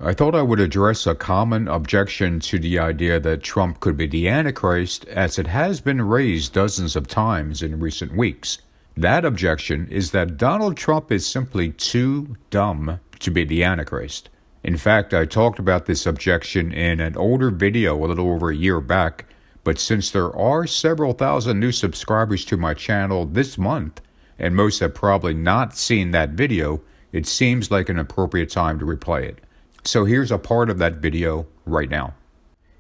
I thought I would address a common objection to the idea that Trump could be the Antichrist, as it has been raised dozens of times in recent weeks. That objection is that Donald Trump is simply too dumb to be the Antichrist. In fact, I talked about this objection in an older video a little over a year back, but since there are several thousand new subscribers to my channel this month, and most have probably not seen that video, it seems like an appropriate time to replay it. So here's a part of that video right now.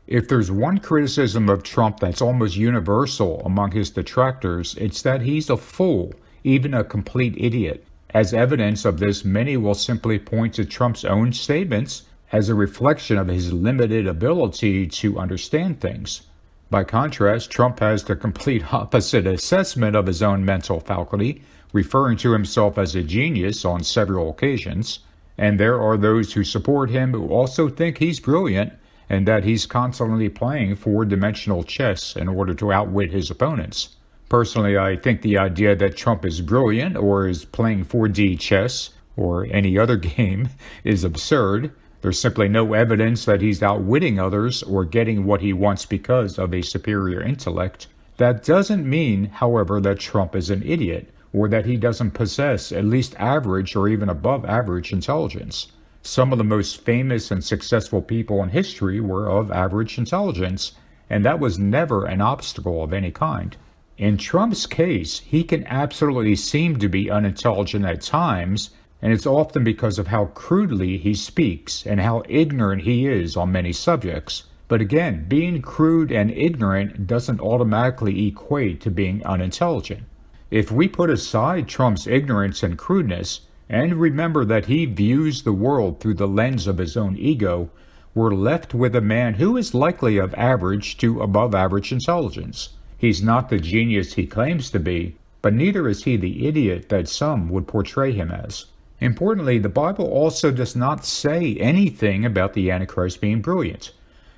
If there's one criticism of Trump that's almost universal among his detractors, it's that he's a fool, even a complete idiot. As evidence of this, many will simply point to Trump's own statements as a reflection of his limited ability to understand things. By contrast, Trump has the complete opposite assessment of his own mental faculty, referring to himself as a genius on several occasions. And there are those who support him who also think he's brilliant and that he's constantly playing four-dimensional chess in order to outwit his opponents. Personally, I think the idea that Trump is brilliant or is playing 4D chess or any other game is absurd. There's simply no evidence that he's outwitting others or getting what he wants because of a superior intellect. That doesn't mean, however, that Trump is an idiot or that he doesn't possess at least average or even above average intelligence. Some of the most famous and successful people in history were of average intelligence, and that was never an obstacle of any kind. In Trump's case, he can absolutely seem to be unintelligent at times, and it's often because of how crudely he speaks and how ignorant he is on many subjects. But again, being crude and ignorant doesn't automatically equate to being unintelligent. If we put aside Trump's ignorance and crudeness, and remember that he views the world through the lens of his own ego, we're left with a man who is likely of average to above average intelligence. He's not the genius he claims to be, but neither is he the idiot that some would portray him as. Importantly, the Bible also does not say anything about the Antichrist being brilliant.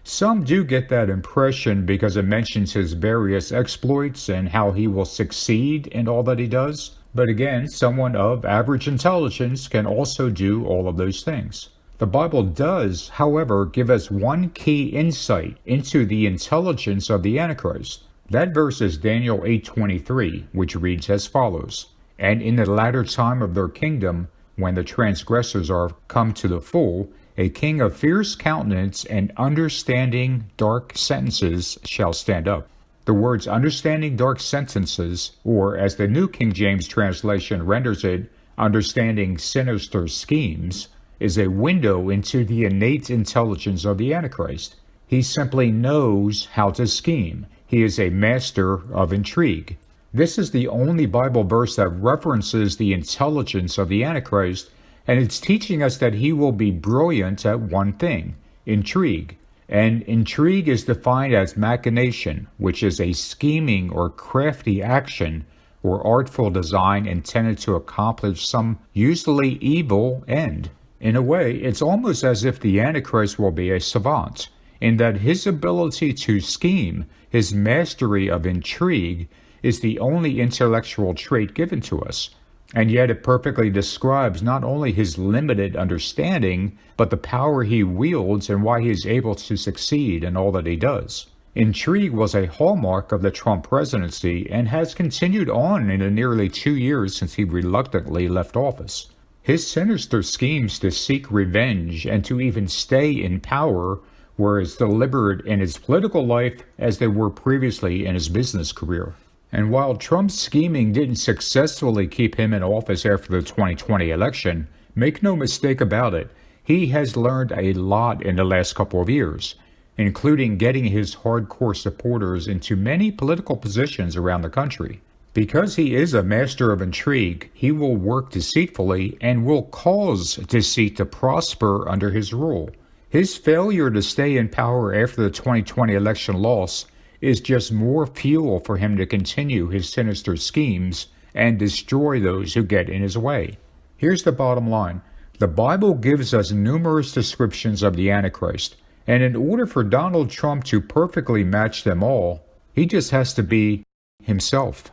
Some do get that impression because it mentions his various exploits and how he will succeed in all that he does. But again, someone of average intelligence can also do all of those things. The Bible does, however, give us one key insight into the intelligence of the Antichrist. That verse is Daniel 8:23, which reads as follows, "And in the latter time of their kingdom, when the transgressors are come to the full, a king of fierce countenance and understanding dark sentences shall stand up." The words understanding dark sentences, or as the New King James translation renders it, understanding sinister schemes, is a window into the innate intelligence of the Antichrist. He simply knows how to scheme. He is a master of intrigue. This is the only Bible verse that references the intelligence of the Antichrist, and it's teaching us that he will be brilliant at one thing, intrigue. And intrigue is defined as machination, which is a scheming or crafty action or artful design intended to accomplish some usually evil end. In a way, it's almost as if the Antichrist will be a savant, in that his ability to scheme, his mastery of intrigue, is the only intellectual trait given to us. And yet it perfectly describes not only his limited understanding, but the power he wields and why he is able to succeed in all that he does. Intrigue was a hallmark of the Trump presidency and has continued on in the nearly 2 years since he reluctantly left office. His sinister schemes to seek revenge and to even stay in power were as deliberate in his political life as they were previously in his business career. And while Trump's scheming didn't successfully keep him in office after the 2020 election, make no mistake about it, he has learned a lot in the last couple of years, including getting his hardcore supporters into many political positions around the country. Because he is a master of intrigue, he will work deceitfully and will cause deceit to prosper under his rule. His failure to stay in power after the 2020 election loss is just more fuel for him to continue his sinister schemes and destroy those who get in his way. Here's the bottom line. The Bible gives us numerous descriptions of the Antichrist, and in order for Donald Trump to perfectly match them all, he just has to be himself.